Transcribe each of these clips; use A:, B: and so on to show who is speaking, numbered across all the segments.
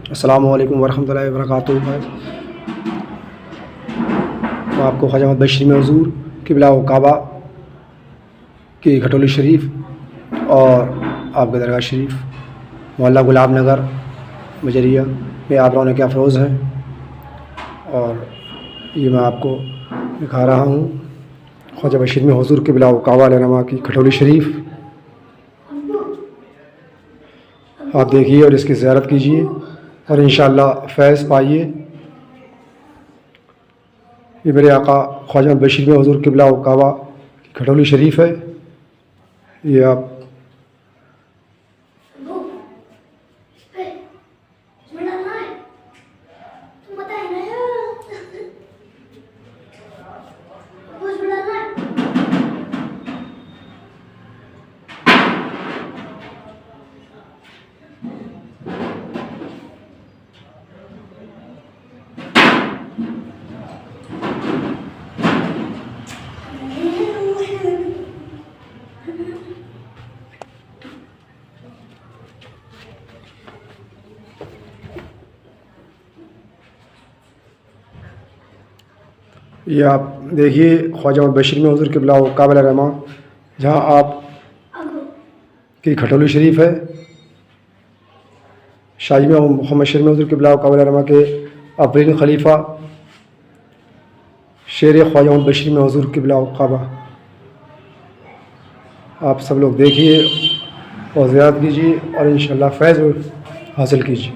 A: अस्सलामु अलैकुम वरहमतुल्लाहि वबरकातुहू। मैं आपको ख्वाजा अहमद बशीर में हुज़ूर क़िबला व काबा की खटोली शरीफ और आपका दरगाह शरीफ मोहल्ला गुलाब नगर मजरिया में आप लोगों के अफरोज़ हैं। और ये मैं आपको दिखा रहा हूँ ख्वाजा बशीर में हुज़ूर क़िबला व काबा अलैहिर्रहमा की खटोली शरीफ। आप देखिए और इसकी ज़ियारत कीजिए और इंशाअल्लाह फैज़ पाइए। ये मेरे आका ख्वाजा बशीर में हुज़ूर क़िबला व काबा की खटोली शरीफ है। ये आप देखिए ख्वाजा बशीर में हुज़ूर क़िबला व काबा अलैहिर्रहमा जहाँ आप की खटोली शरीफ है। शाही में मोहम्मद बशीर में हुज़ूर क़िबला व काबा अलैहिर्रहमा के अफरीन खलीफा शेर ख्वाजा बशीर में हुज़ूर क़िबला व काबा। आप सब लोग देखिए और ज़ियारत कीजिए और इंशाअल्लाह फैज़ हासिल कीजिए।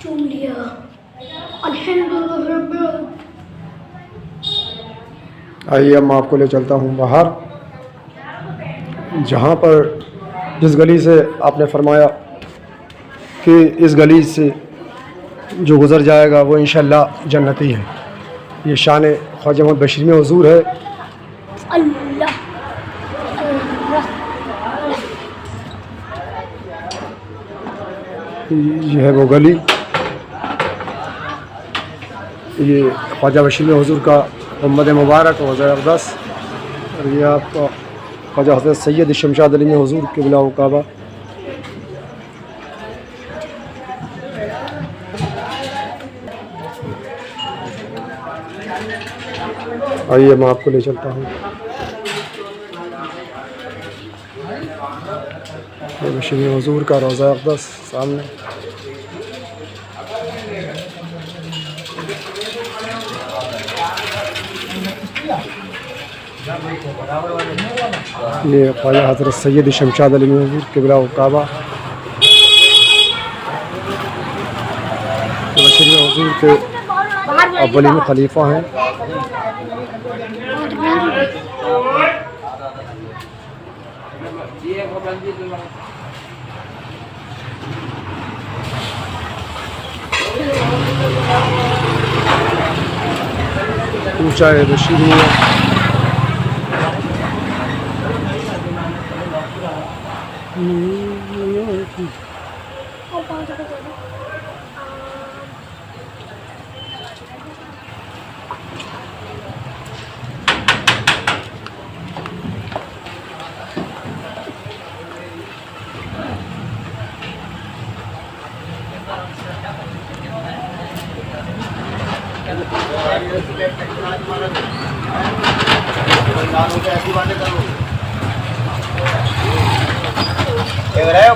B: चूम लिया अल्हम्दुलिल्लाह।
A: आइए अब मैं आपको ले चलता हूँ बाहर, जहाँ पर जिस गली से आपने फरमाया कि इस गली से जो गुज़र जाएगा वो इंशाअल्लाह जन्नती है। ये शान ख्वाजा अहमद बशीर में हुज़ूर है।
B: अल्लाह
A: ये है वो गली, ये ख्वाजा बशीर में हुज़ूर का मोहम्मद मुबारक रोज़ा अक़दस। और ये आपका ख्वाजा हज़रत सैयद शमशाद अली में हुज़ूर क़िबला व काबा। आइए मैं आपको ले चलता हूँ बशीर में हुज़ूर का रोज़ा अक़दस सामने। ये ख्वाजा हज़रत सैयद शमशाद अली में हुज़ूर क़िबला व काबा बशीर में हुज़ूर के अव्वलीन खलीफा हैं। ऊँचा है बशीर में।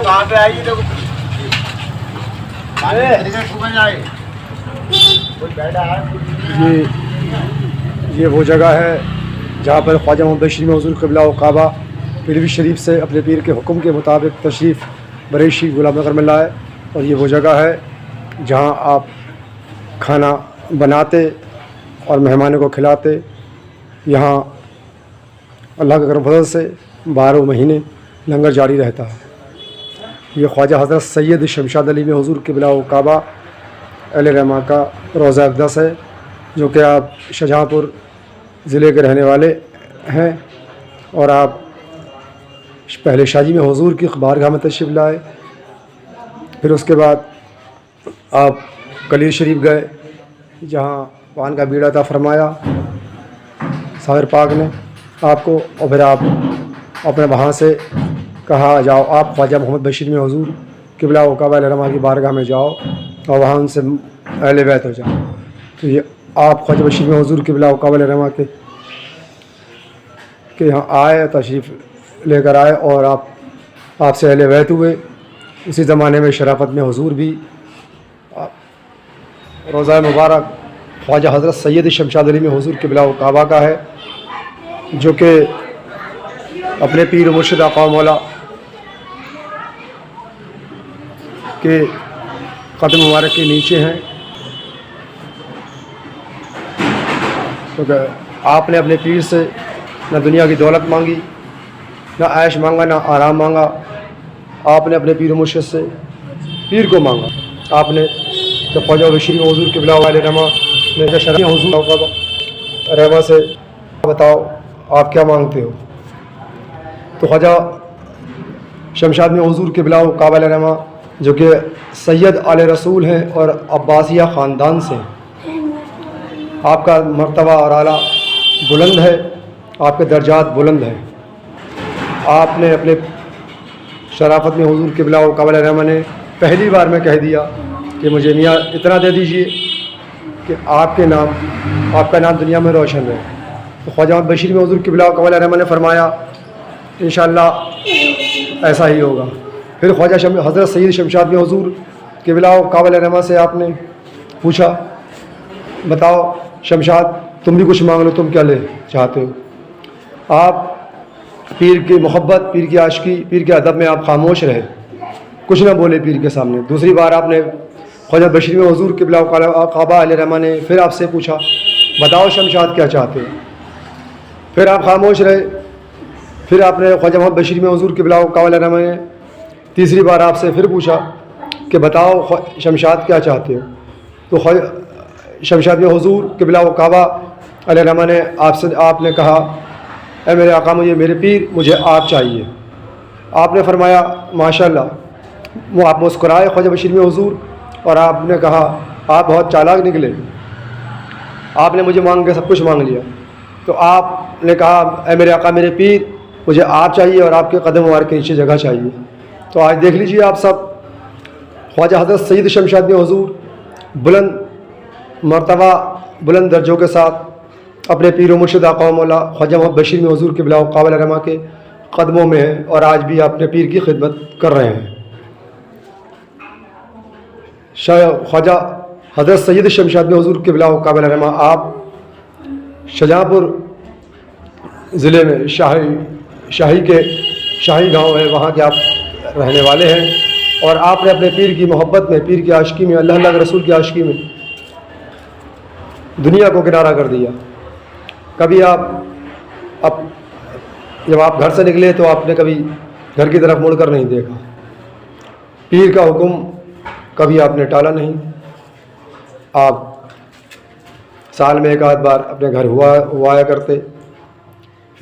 C: कहाँ पे आई तो
A: ये वो जगह है जहाँ पर ख्वाजा अहमद बशीर में हुज़ूर क़िबला व काबा पीरवी शरीफ से अपने पीर के हुक्म के मुताबिक तशरीफ़ बरेशी गुलाम नगर में लाए। और ये वो जगह है जहाँ आप खाना बनाते और मेहमानों को खिलाते। यहाँ अल्लाह के करम फज़ल से 12 महीने लंगर जारी रहता है। ये ख्वाजा हज़रत सैयद शमशाद अली में हुज़ूर क़िबला व काबा अलैहिर्रहमा का रोज़ा अक़दस है, जो कि आप शाहजहाँपुर ज़िले के रहने वाले हैं और आप पहले शादी में हुजूर की बारगाह में तशरीफ़ लाए, फिर उसके बाद आप कलील शरीफ गए जहाँ पान का बीड़ा था फरमाया सागर पाक ने आपको, और फिर आप अपने वहाँ से कहा जाओ आप ख्वाजा मोहम्मद बशीर में हुजूर क़िबला व काबा रहमा की बारगाह में जाओ और वहाँ उनसे अहले बैत हो जाओ। तो ये आप ख्वाजा बशीर में हुजूर क़िबला व काबा रहमा के यहाँ आए, तशरीफ़ लेकर आए और आपसे अहले बैत हुए। उसी ज़माने में शराफत में हुजूर भी रोज़ा मुबारक ख्वाजा हज़रत सैयद शमशाद अली में हुजूर क़िबला व काबा का है, जो कि अपने पीर मुर्शिद आका मौला के कदम मुबारक के नीचे हैं। तो आपने अपने पीर से न दुनिया की दौलत मांगी, न ऐश मांगा, न आराम मांगा। आपने अपने पीर मुर्शिद से पीर को मांगा। आपने तो ख्वाजा बशीर में हुजूर क़िबला रहमा ने शरफ़ हुजूर रहमा से बताओ आप क्या मांगते हो। तो ख्वाजा शमशाद में हुजूर क़िबला काबा रहमा जो कि सैयद आले रसूल हैं और अब्बासिया ख़ानदान से हैं, आपका मर्तबा और आला बुलंद है, आपके दर्जात बुलंद हैं। आपने अपने शराफत में हुजूर क़िबला काबा रहमा ने पहली बार में कह दिया कि मुझे मियाँ इतना दे दीजिए कि आपका नाम दुनिया में रोशन है। तो ख्वाजा बशीर में हुजूर क़िबला काबा रहमा ने फरमाया इंशाअल्लाह ऐसा ही होगा। फिर ख्वाजा हज़रत सैयद शमशाद में हुजूर क़िबला काबा रहमा से आपने पूछा बताओ शमशाद तुम भी कुछ मांग लो, तुम क्या ले चाहते हो। आप पीर की मोहब्बत, पीर की आशिकी, पीर के अदब में आप खामोश रहे, कुछ ना बोले पीर के सामने। दूसरी बार आपने ख्वाजा बशीर में हुजूर क़िबला काबा रहमा ने फिर आपसे पूछा बताओ शमशाद क्या चाहते हो। फिर आप खामोश रहे। फिर आपने ख्वाजा मोहम्मद बशीर में हुजूर क़िबला काबा रहमा ने तीसरी बार आपसे फिर पूछा कि बताओ शमशाद क्या चाहते हो। तो शमशाद में हुजूर क़िबला काबा रहमा ने आपने कहा ऐ मेरे आका मुझे मेरे पीर मुझे आप चाहिए। आपने फरमाया माशाअल्लाह। वो आप मुस्कुराए ख्वाजा बशीर में हुजूर और आपने कहा आप बहुत चालाक निकले, आपने मुझे मांग के सब कुछ मांग लिया। तो आपने कहा ऐ मेरे आका मेरे पीर मुझे आप चाहिए और आपके कदम मुबारक के नीचे जगह चाहिए। तो आज देख लीजिए आप सब ख्वाजा हज़रत सैयद शमशाद में हुजूर बुलंद मर्तबा बुलंद दर्जों के साथ अपने पीर व मुर्शिद आका मौला ख्वाजा मोहम्मद बशीर में हुजूर क़िबला काबा रहमा के कदमों में हैं और आज भी अपने पीर की खिदमत कर रहे हैं। ख्वाजा हज़रत सैयद शमशाद में हुजूर क़िबला काबा रहमा आप शाहजहाँपुर ज़िले में शाही गांव है, वहाँ के आप रहने वाले हैं और आपने अपने पीर की मोहब्बत में, पीर की आशिकी में, अल्लाह के रसूल की आशिकी में दुनिया को किनारा कर दिया। कभी जब आप घर से निकले तो आपने कभी घर की तरफ मुड़कर नहीं देखा। पीर का हुक्म कभी आपने टाला नहीं। आप साल में एक आध बार अपने घर हुआ करते,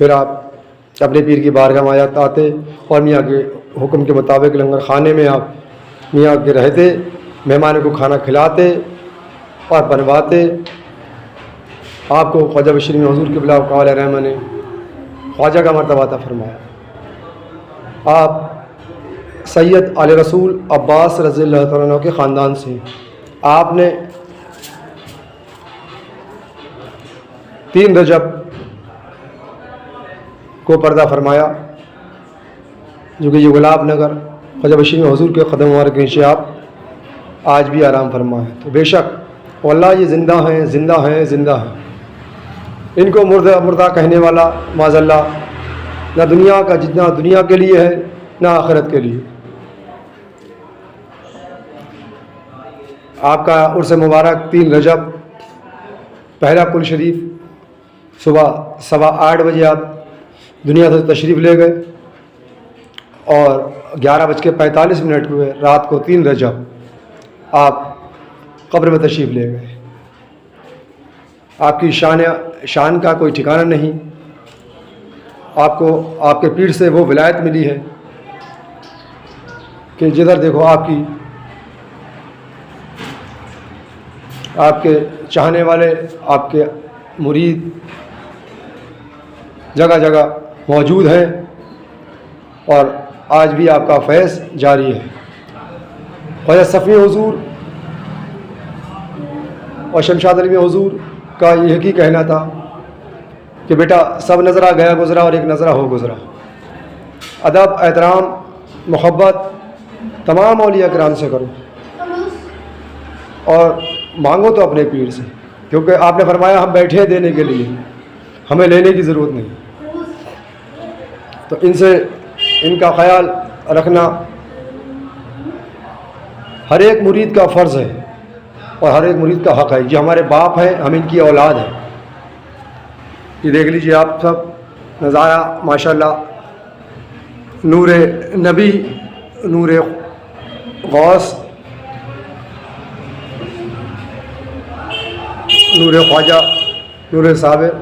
A: फिर आप अपने पीर की बारगाह में आते और मियाँ के हुक्म के मुताबिक लंगर खाने में आप मियाँ के रहते, मेहमानों को खाना खिलाते और बनवाते। आपको ख्वाजा बशीर में हुजूर क़िबला काबा रहमा ने ख्वाजा का मर्तबा अता फरमाया। आप सैयद आले रसूल अब्बास रज़ियल्लाहु तआला अन्हु के ख़ानदान से। आपने 3 रजब को पर्दा फरमाया, जो कि ये गुलाब नगर ख्वाजा बशीर में हुजूर के कदम मुबारक के नीचे आप आज भी आराम फरमा है। तो बेशक वल्लाह ये ज़िंदा हैं, ज़िंदा हैं, ज़िंदा हैं। इनको मुर्दा कहने वाला माज़अल्लाह ना दुनिया का जितना दुनिया के लिए है ना आखिरत के लिए। आपका उर्स मुबारक 3 रजब पहला कुल शरीफ सुबह 8:15 बजे आप दुनिया से तशरीफ़ ले गए और 11:45 हुए रात को 3 रजब आप कब्र में तशरीफ़ ले गए। आपकी शान शान का कोई ठिकाना नहीं। आपको आपके पीर से वो विलायत मिली है कि जिधर देखो आपके चाहने वाले, आपके मुरीद जगह जगह मौजूद हैं और आज भी आपका फैज़ जारी है। ख्वाजा सफ़ी हुज़ूर और शमशाद अली हुज़ूर का यही कहना था कि बेटा सब नज़रा गया गुज़रा और एक नज़रा हो गुज़रा। अदब, एहतराम, मोहब्बत तमाम औलिया किराम से करो और मांगो तो अपने पीर से, क्योंकि आपने फरमाया हम बैठे हैं देने के लिए, हमें लेने की ज़रूरत नहीं। तो इनसे इनका ख्याल रखना हर एक मुरीद का फ़र्ज़ है और हर एक मुरीद का हक़ है। ये हमारे बाप हैं, हम इनकी औलाद हैं। ये देख लीजिए आप सब नज़ारा माशाल्लाह, नूरे नबी, नूरे गौस, नूरे ख्वाजा, नूरे साबिर,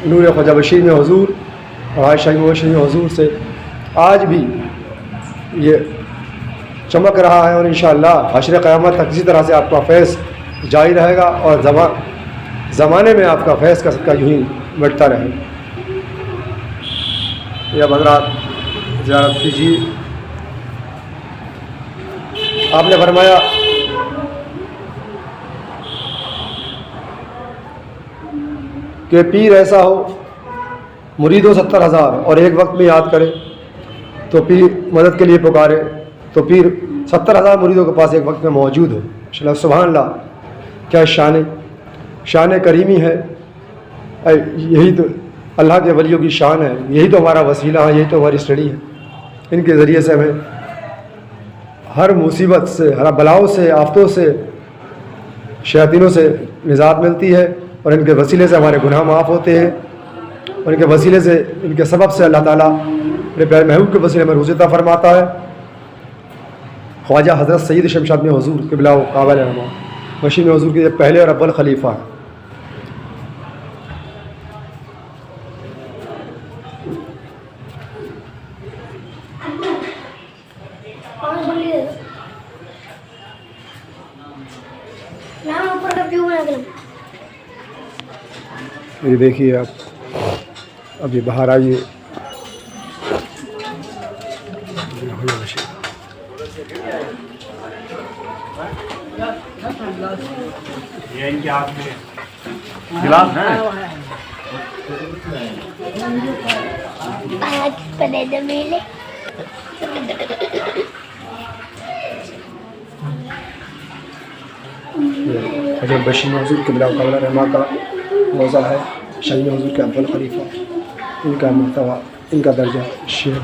A: नूरे ख्वाजा बशीर में हुज़ूर और आज शाही बशीर में हुज़ूर से आज भी ये चमक रहा है और इंशाअल्लाह हश्र क़यामत तक इसी तरह से आपका फैज़ जारी रहेगा और ज़माने में आपका फैज़ का सदका यूँ ही बढ़ता रहेगा। या हज़रात ज़ियारत कीजिए। आपने फरमाया कि पीर ऐसा हो, मुरीदों 70,000 और एक वक्त में याद करे तो पीर मदद के लिए पुकारे तो पीर 70,000 मुरीदों के पास एक वक्त में मौजूद हो। सुभान अल्लाह, क्या शान करीमी है। यही तो अल्लाह के वलियों की शान है, यही तो हमारा वसीला है, यही तो हमारी स्टडी है। इनके ज़रिए से हमें हर मुसीबत से, हर बलाओं से, आफतों से, शैतानों से निजात मिलती है और इनके वसीले से हमारे गुनाह माफ़ होते हैं और इनके वसीले से, इनके सबब से अल्लाह ताला अपने प्यारे महबूब के वसीले में रुज़ अता फरमाता है। ख्वाजा हज़रत सैयद शमशाद में हुज़ूर क़िबला काबा रहमा मशीन में हुज़ूर के पहले और अव्वल खलीफा है। ये देखिए आप, अभी बाहर आइए।
C: ये इनके हाथ में गिलास है।
A: हज़रत बशीर हुज़ूर क़िबला काबा रहमा का रोज़ा है, शाही हुज़ूर के अव्वल खलीफा, इनका मर्तबा, इनका दर्जा शेर।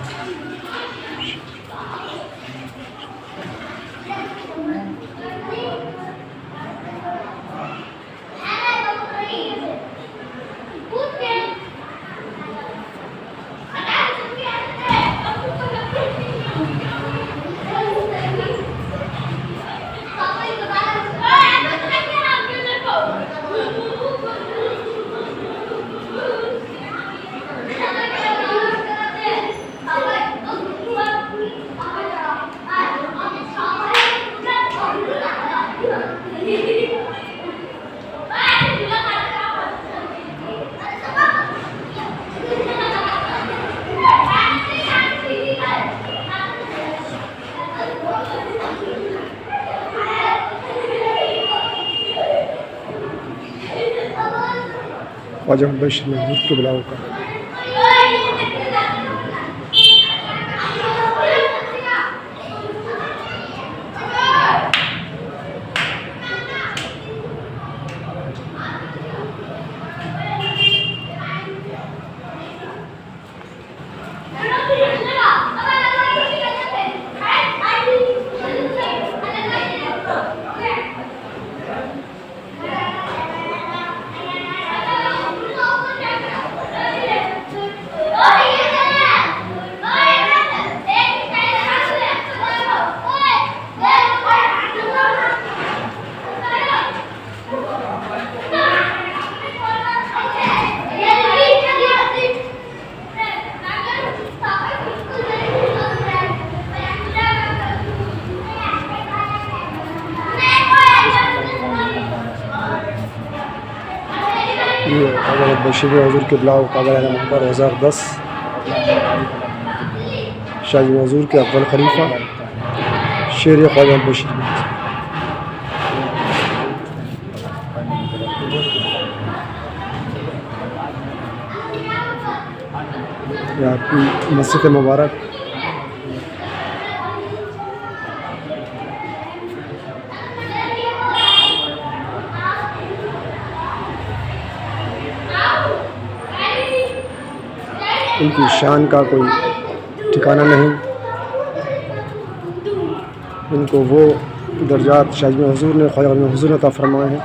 A: ख्वाजा बशीर में हुज़ूर क़िबला का ये हज़रत बशीर हुज़ूर क़िबला काबा मकबर 2010 शाही हुज़ूर के अव्वल खलीफा शेर ख्वाजा बशीर। ये आपकी मस्जिद मुबारक। इनकी शान का कोई ठिकाना नहीं। इनको वो दर्जात शाही हुज़ूर ने ख्वाजा हुज़ूर ने अता फरमाए हैं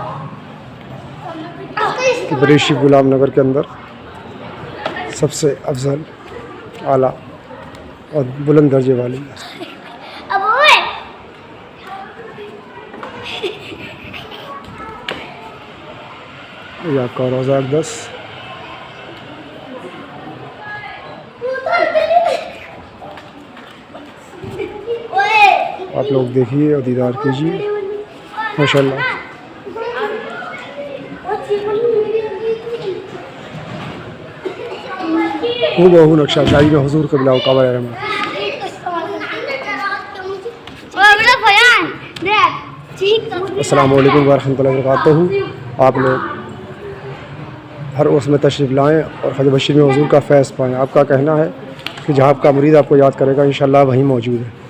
A: कि बरेशी गुलाम नगर के अंदर सबसे अफजल आला और बुलंद दर्जे वाली
B: अब ओए
A: ये आपका रोज़ा अक़दस।
B: ओए
A: आप लोग देखिए और दीदार कीजिए माशाल्लाह। हूबहू नक्शा शाही हुज़ूर क़िबला काबा रहमत। अस्सलामु अलैकुम वरहमतुल्लाहि वबरकातुहू। आप लोग हर उर्स में तशरीफ़ लाएँ और ख्वाजा बशीर हुज़ूर का फैज़ पाएँ। आपका कहना है कि जहाँ आपका मुरीद आपको याद करेगा इंशाअल्लाह वहीं मौजूद है।